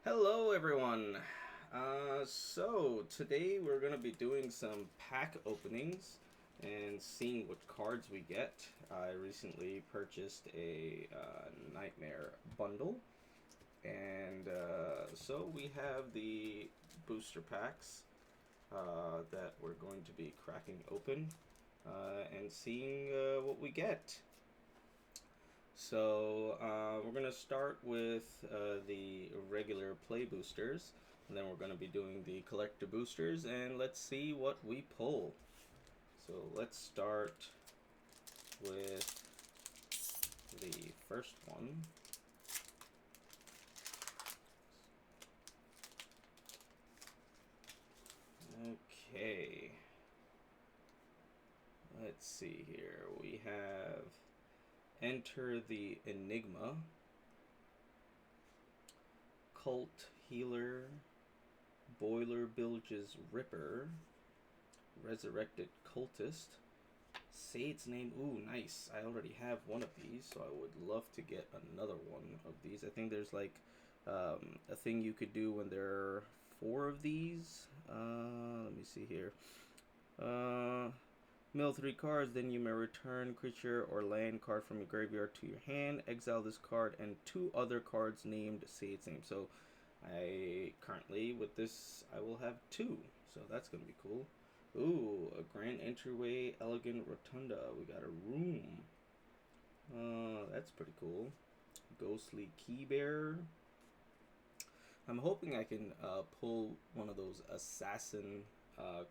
Hello everyone! So today we're going to be doing some pack openings and seeing what cards we get. I recently purchased a Nightmare bundle, and so we have the booster packs that we're going to be cracking open and seeing what we get. So we're going to start with the regular play boosters, and then we're going to be doing the collector boosters, and let's see what we pull. So let's start with the first one. Okay. Let's see here. We have Enter the Enigma, Cult Healer, Boiler Bilge's Ripper, Resurrected Cultist. Say its name. Ooh, nice. I already have one of these, so I would love to get another one of these. I think there's like a thing you could do when there are 4 of these. Let me see here. Mill 3 cards, then you may return creature or land card from your graveyard to your hand. Exile this card and 2 other cards named Say its name. So I currently, with this, I will have 2. So that's going to be cool. Ooh, a grand entryway, elegant rotunda. We got a room. That's pretty cool. Ghostly key bearer. I'm hoping I can pull one of those assassin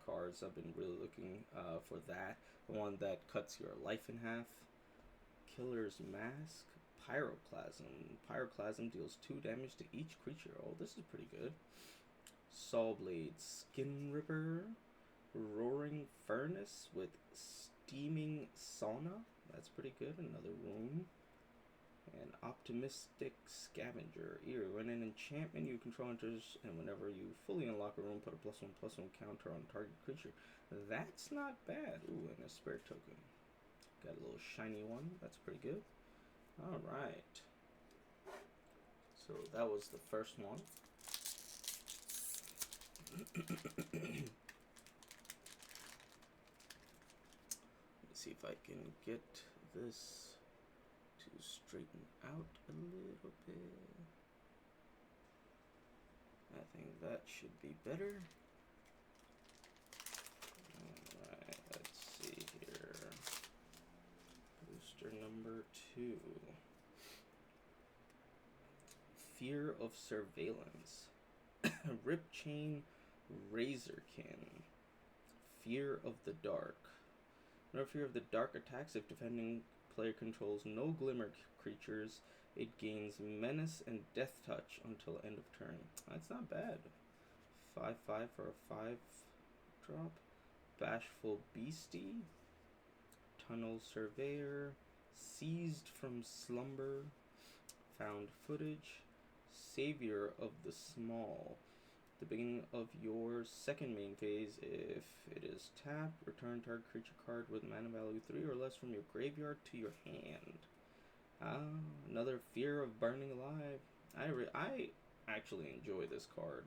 cards. I've been really looking for that. The one that cuts your life in half. Killer's Mask. Pyroclasm. Pyroclasm deals 2 damage to each creature. Oh, this is pretty good. Sawblade Skin Ripper. Roaring Furnace with Steaming Sauna. That's pretty good. Another room. And Optimistic Scavenger. When an enchantment you control enters, and whenever you fully unlock a room, put a +1/+1 counter on target creature. That's not bad. Ooh, and a spirit token. Got a little shiny one. That's pretty good. Alright. So that was the first one. See if I can get this to straighten out a little bit. I think that should be better. Alright, let's see here. Booster number 2. Fear of Surveillance. Rip Chain Razorkin. Fear of the Dark. No Fear of the Dark attacks if defending player controls no glimmer creatures. It gains Menace and Death Touch until end of turn. That's not bad. 5/5 for a 5-drop. Bashful Beastie. Tunnel Surveyor. Seized from Slumber. Found Footage. Savior of the Small. The beginning of your second main phase, if it is tapped, return target creature card with mana value 3 or less from your graveyard to your hand. Another Fear of Burning Alive. I actually enjoy this card.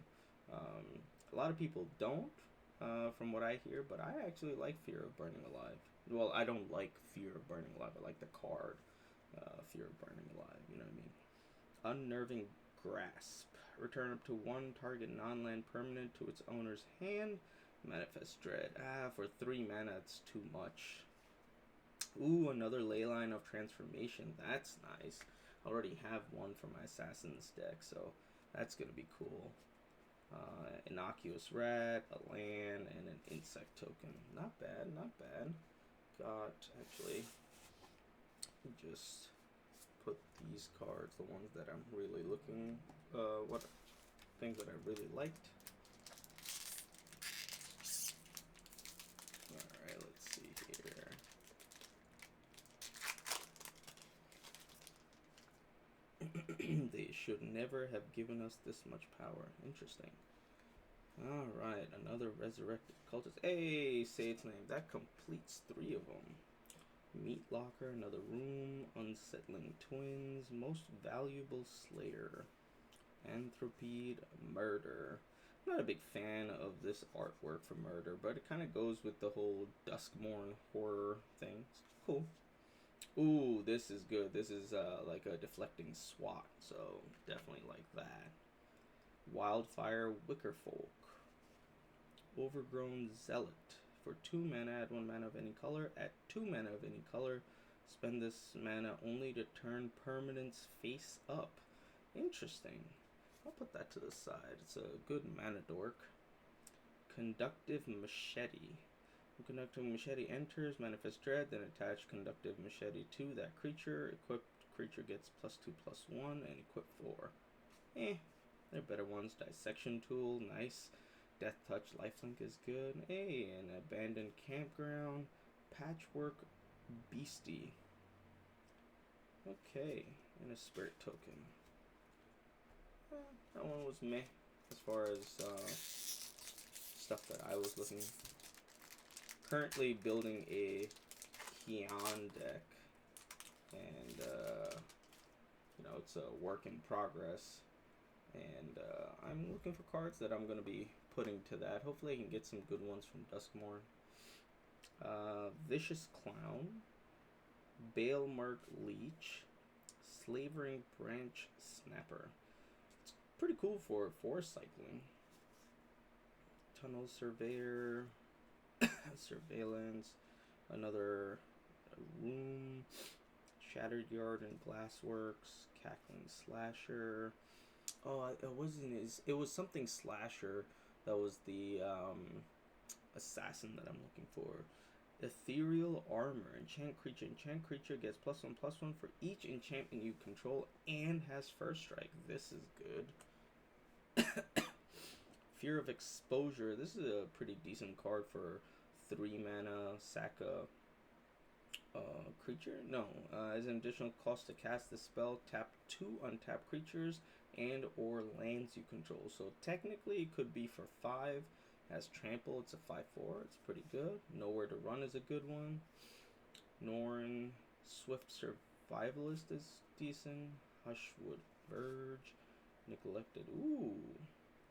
A lot of people don't, from what I hear, but I actually like Fear of Burning Alive. Well, I don't like Fear of Burning Alive. I like the card, Fear of Burning Alive. You know what I mean? Unnerving Grasp. Return up to 1 target non-land permanent to its owner's hand. Manifest Dread. For 3 mana, it's too much. Ooh, another Leyline of Transformation. That's nice. I already have one for my Assassin's deck, so that's going to be cool. Innocuous Rat, a land, and an Insect token. Not bad, not bad. Got, actually, just put these cards, the ones that I'm really looking, what things that I really liked. Alright, let's see here. They should never have given us this much power. Interesting. Alright, another Resurrected Cultist. Hey, say its name. That completes 3 of them. Meat Locker, another room, Unsettling Twins, Most Valuable Slayer, Anthropide Murder. I'm not a big fan of this artwork for Murder, but it kind of goes with the whole Duskmourn horror thing. It's cool. Ooh, this is good. This is like a deflecting SWAT, so definitely like that. Wildfire Wickerfolk. Overgrown Zealot. For 2 mana, add 1 mana of any color. At 2 mana of any color, spend this mana only to turn permanents face up. Interesting. I'll put that to the side. It's a good mana dork. Conductive Machete. When Conductive Machete enters, manifest Dread, then attach Conductive Machete to that creature. Equipped creature gets +2/+1 and equip 4. There are better ones. Dissection Tool, nice. Death Touch, Lifelink is good. Hey, an Abandoned Campground. Patchwork Beastie. Okay, and a Spirit Token. That one was meh as far as stuff that I was looking. Currently building a Kion deck, and it's a work in progress. And I'm looking for cards that I'm going to be putting to that. Hopefully I can get some good ones from Duskmourn. Vicious Clown, Balemark Leech, Slavering Branch Snapper. It's pretty cool for forest cycling. Tunnel Surveyor, Surveillance, another Room, Shattered Yard and Glassworks, Cackling Slasher. Oh, it was something Slasher that was the assassin that I'm looking for. Ethereal Armor. Enchant creature gets +1/+1 for each enchantment you control and has first strike. This is good. Fear of Exposure. This is a pretty decent card for 3 mana, sack a creature? No. As an additional cost to cast the spell, tap 2 untapped creatures and or lands you control. So technically it could be for 5. Has Trample, it's a 5/4. It's pretty good. Nowhere to Run is a good one. Norn, Swift Survivalist is decent. Hushwood Verge, Neglected. Ooh,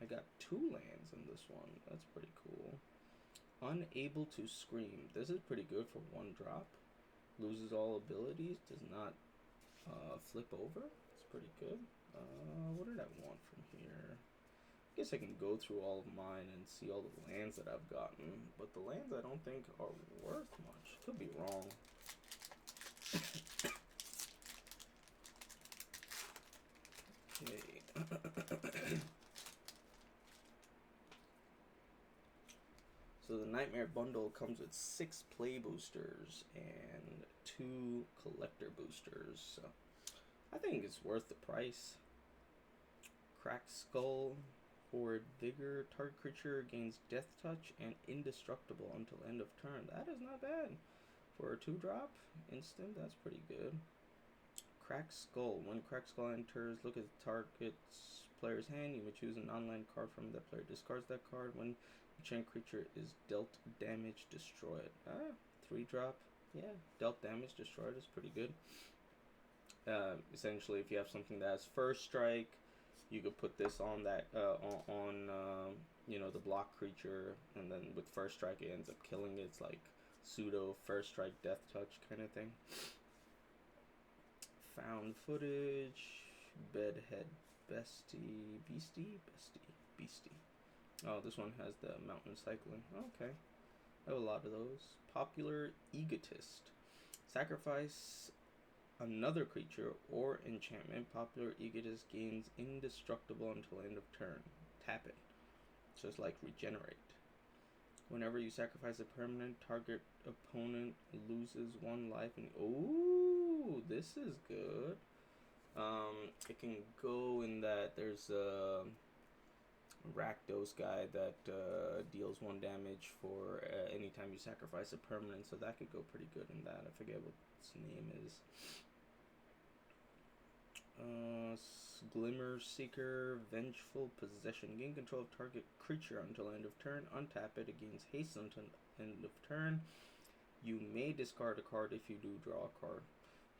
I got 2 lands in this one. That's pretty cool. Unable to Scream. This is pretty good for 1 drop. Loses all abilities. Does not flip over. It's pretty good. What did I want from here? I guess I can go through all of mine and see all the lands that I've gotten. But the lands I don't think are worth much. Could be wrong. Okay. So the Nightmare Bundle comes with 6 play boosters and 2 collector boosters. So I think it's worth the price. Cracked Skull, Forward Vigor. Target creature gains Death Touch and Indestructible until end of turn. That is not bad. For a 2-drop instant, that's pretty good. Cracked Skull. When Cracked Skull enters, look at the target's player's hand. You may choose a non-land card from that player. Discards that card. When enchant creature is dealt damage, destroy it. 3-drop. Yeah, dealt damage, destroy it is pretty good. Essentially, if you have something that has first strike, you could put this on that the block creature, and then with first strike it ends up killing it. It's like pseudo first strike death touch kind of thing. Found Footage, Bedhead Beastie. Oh, this one has the mountain cycling. Okay, I have a lot of those. Popular Egotist. Sacrifice another creature or enchantment. Popular Egotist gains Indestructible until end of turn. Tap it. Just like Regenerate. Whenever you sacrifice a permanent, target opponent loses 1 life. And ooh, this is good. It can go in that there's a Rakdos guy that deals 1 damage for anytime you sacrifice a permanent, so that could go pretty good in that. I forget what its name is. Glimmer Seeker, Vengeful Possession. Gain control of target creature until end of turn. Untap it. It gains haste until end of turn. You may discard a card if you do draw a card.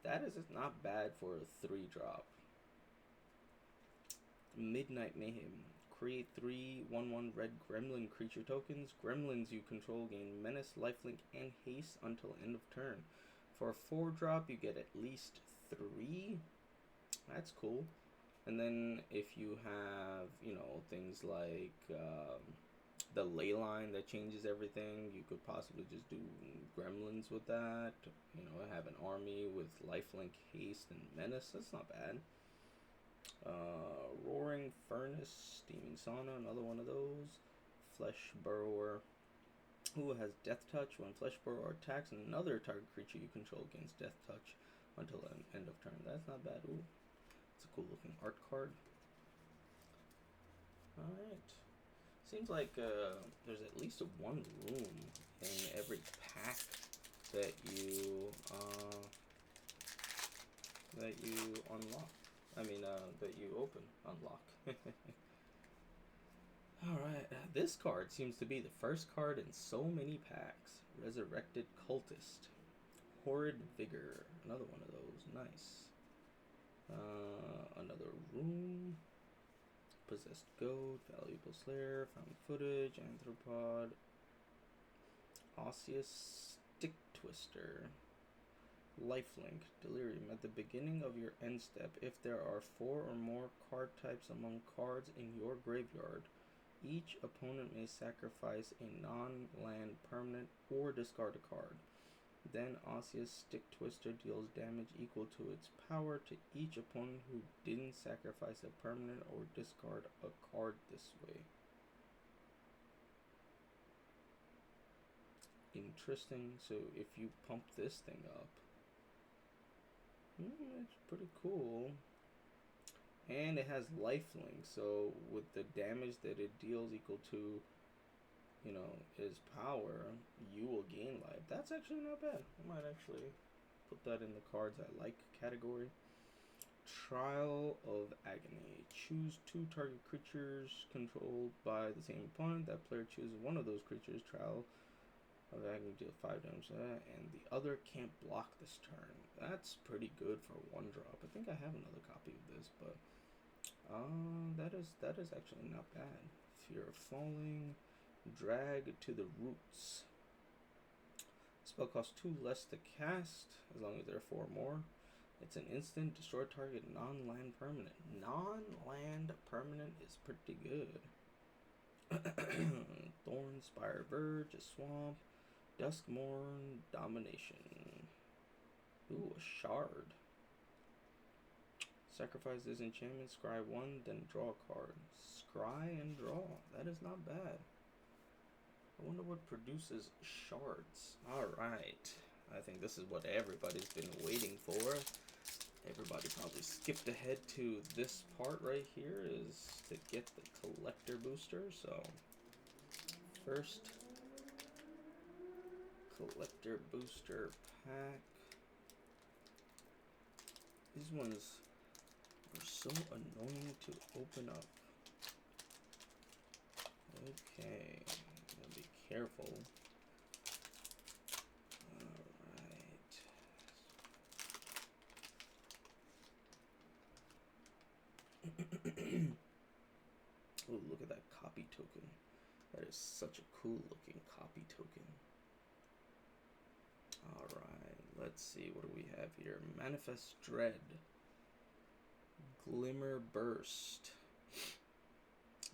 That is not bad for a 3-drop. Midnight Mayhem. Create 3/1/1 red gremlin creature tokens. Gremlins you control gain menace, lifelink, and haste until end of turn. For a 4-drop, you get at least 3. That's cool. And then if you have, things like the ley line that changes everything, you could possibly just do gremlins with that. Have an army with lifelink, haste, and menace. That's not bad. Roaring Furnace, Steaming Sauna, another one of those. Flesh Burrower, who has Death Touch. When Flesh Burrower attacks another target creature you control gains Death Touch until end of turn. That's not bad. Ooh, it's a cool looking art card. Alright. Seems like there's at least one room in every pack that you unlock. That you unlock. Alright, this card seems to be the first card in so many packs. Resurrected Cultist. Horrid Vigor. Another one of those. Nice. Another room. Possessed Goat. Valuable Slayer. Found Footage. Anthropod. Osseous Stick Twister. Lifelink. Delirium. At the beginning of your end step, if there are 4 or more card types among cards in your graveyard, each opponent may sacrifice a non-land permanent or discard a card. Then Osseous Stick Twister deals damage equal to its power to each opponent who didn't sacrifice a permanent or discard a card this way. Interesting. So if you pump this thing up, it's pretty cool. And it has lifelink, so with the damage that it deals equal to, his power, you will gain life. That's actually not bad. I might actually put that in the cards I like category. Trial of Agony. Choose 2 target creatures controlled by the same opponent. That player chooses one of those creatures. Trial of Agony deal 5 damage to that, and the other can't block this turn. That's pretty good for 1-drop. I think I have another copy of this, but that is actually not bad. Fear of Falling. Drag to the Roots. Spell costs 2 less to cast, as long as there are 4 more. It's an instant, destroy target non-land permanent. Non-land permanent is pretty good. Thornspire Verge, a swamp. Duskmourn, Domination. Ooh, a shard. Sacrifice this enchantment, scry 1, then draw a card. Scry and draw. That is not bad. I wonder what produces shards. Alright. I think this is what everybody's been waiting for. Everybody probably skipped ahead to this part right here, is to get the collector booster. So, first collector booster pack. These ones are so annoying to open up. Okay, gotta be careful. Alright. Oh, look at that copy token. That is such a cool looking copy token. Alright, let's see, what do we have here? Manifest Dread. Glimmer Burst.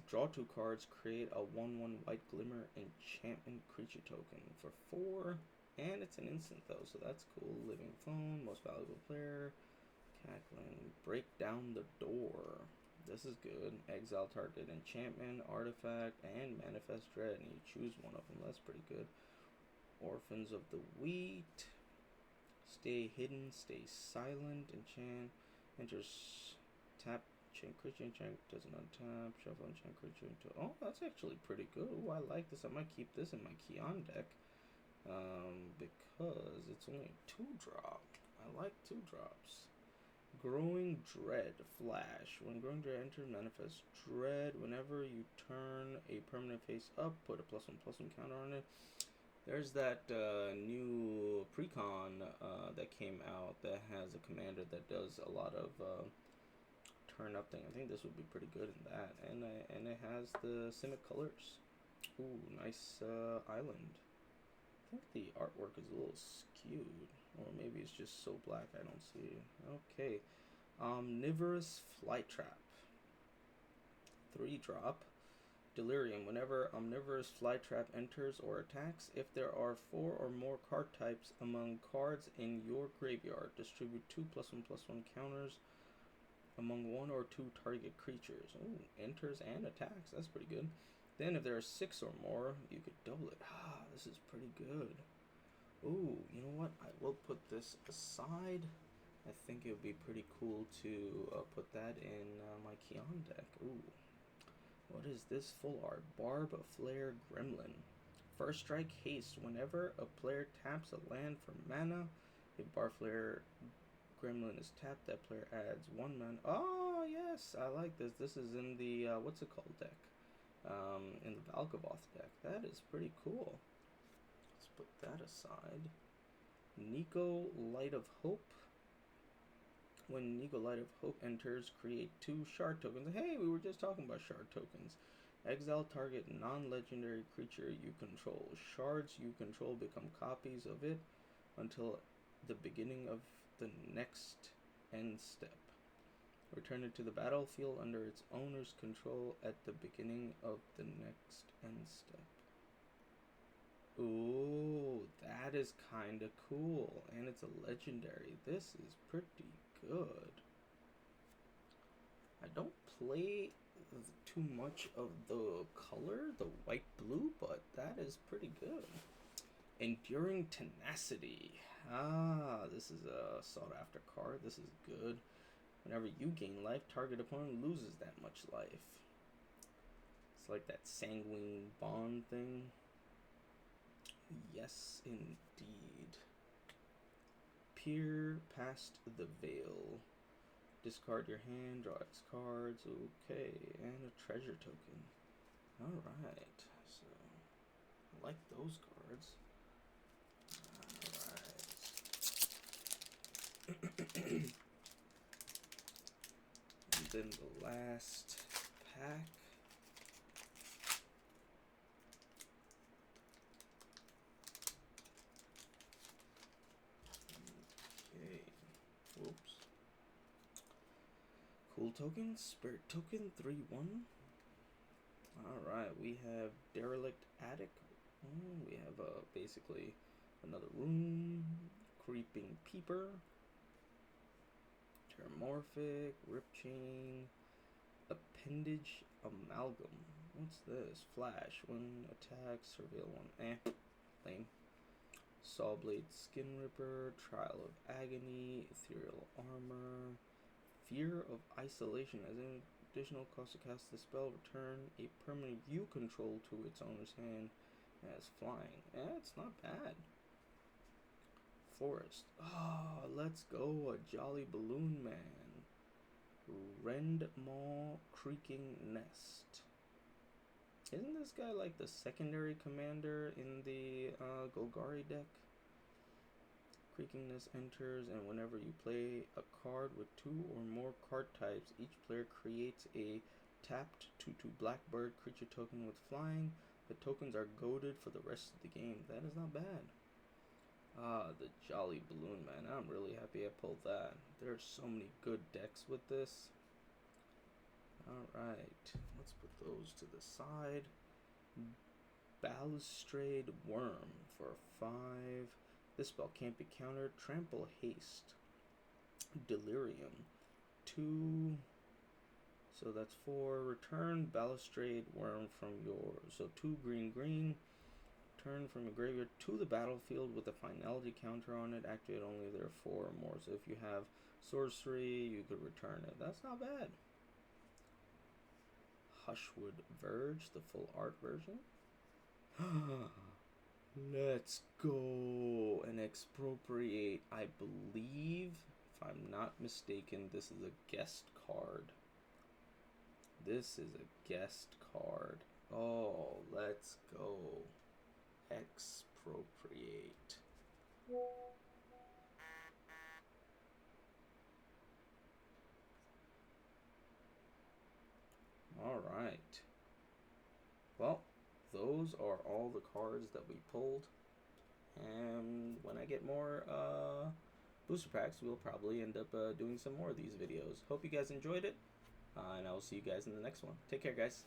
Draw 2 cards, create a 1/1 white glimmer enchantment creature token for 4. And it's an instant though, so that's cool. Living Phone, most valuable player. Cackling. Break down the door. This is good. Exile target enchantment, artifact, and manifest dread. And you choose one of them. That's pretty good. Orphans of the Wheat. Stay hidden, stay silent. Enchant. Enters. Tap. Enchant creature. Enchant doesn't untap. Shuffle enchant creature into. Oh, that's actually pretty good. Ooh, I like this. I might keep this in my Keon deck. Because it's only 2-drop. I like 2-drops. Growing Dread. Flash. When Growing Dread enters manifest dread, whenever you turn a permanent face up, put a +1/+1 counter on it. There's that new precon that came out that has a commander that does a lot of turn up thing. I think this would be pretty good in that. And it has the Simic colors. Ooh, nice island. I think the artwork is a little skewed. Or maybe it's just so black I don't see it. Okay. Omnivorous Flytrap. 3-drop. Delirium. Whenever Omnivorous Flytrap enters or attacks, if there are 4 or more card types among cards in your graveyard, distribute 2 +1/+1 counters among 1 or 2 target creatures. Ooh, enters and attacks. That's pretty good. Then if there are 6 or more, you could double it. Ah, this is pretty good. Ooh, you know what? I will put this aside. I think it would be pretty cool to put that in my Kion deck. Ooh. What is this full art? Barb Flare Gremlin. First strike haste. Whenever a player taps a land for mana, if Barb Flare Gremlin is tapped, that player adds 1 mana. Oh, yes, I like this. This is in the, what's it called deck? In the Valkavoth deck. That is pretty cool. Let's put that aside. Nico Light of Hope. When Nico Light of Hope enters, create 2 shard tokens. Hey, we were just talking about shard tokens. Exile target non-legendary creature you control. Shards you control become copies of it until the beginning of the next end step. Return it to the battlefield under its owner's control at the beginning of the next end step. Ooh, that is kind of cool. And it's a legendary. This is pretty good. I don't play too much of the color, the white blue, but that is pretty good. Enduring Tenacity. Ah, this is a sought after card. This is good. Whenever you gain life, target opponent loses that much life. It's like that sanguine bond thing. Yes, indeed. Peer past the veil. Discard your hand, draw its cards. Okay, and a treasure token. Alright, so I like those cards. Alright. And then the last pack. Okay. Whoops. Cool token, spirit token, 3/1. Alright, we have Derelict Attic. We have basically another room. Creeping Peeper. Terramorphic, Rip Chain, Appendage Amalgam. What's this? Flash. When attacks, surveil 1. Lame. Sawblade Skin Ripper, Trial of Agony, Ethereal Armor, Fear of Isolation. As an additional cost to cast the spell, return a permanent you control to its owner's hand as flying. It's not bad. Forest. Oh, let's go. A Jolly Balloon Man. Rendmaw Creaking Nest. Isn't this guy like the secondary commander in the Golgari deck? Creaking Nest enters, and whenever you play a card with 2 or more card types, each player creates a tapped 2/2 Blackbird creature token with flying. The tokens are goaded for the rest of the game. That is not bad. Ah, the Jolly Balloon Man. I'm really happy I pulled that. There are so many good decks with this. Alright, let's put those to the side. Balustrade Worm for 5. This spell can't be countered. Trample Haste. Delirium. 2. So that's 4. Return Balustrade Worm from your... So 2 green. Turn from a graveyard to the battlefield with a finality counter on it. Activate only if there are 4 or more. So if you have sorcery, you could return it. That's not bad. Hushwood Verge, the full art version. Let's go and expropriate. I believe, if I'm not mistaken, this is a guest card. This is a guest card. Oh, let's go. Expropriate. Alright. Well, those are all the cards that we pulled. And when I get more booster packs, we'll probably end up doing some more of these videos. Hope you guys enjoyed it. And I will see you guys in the next one. Take care, guys.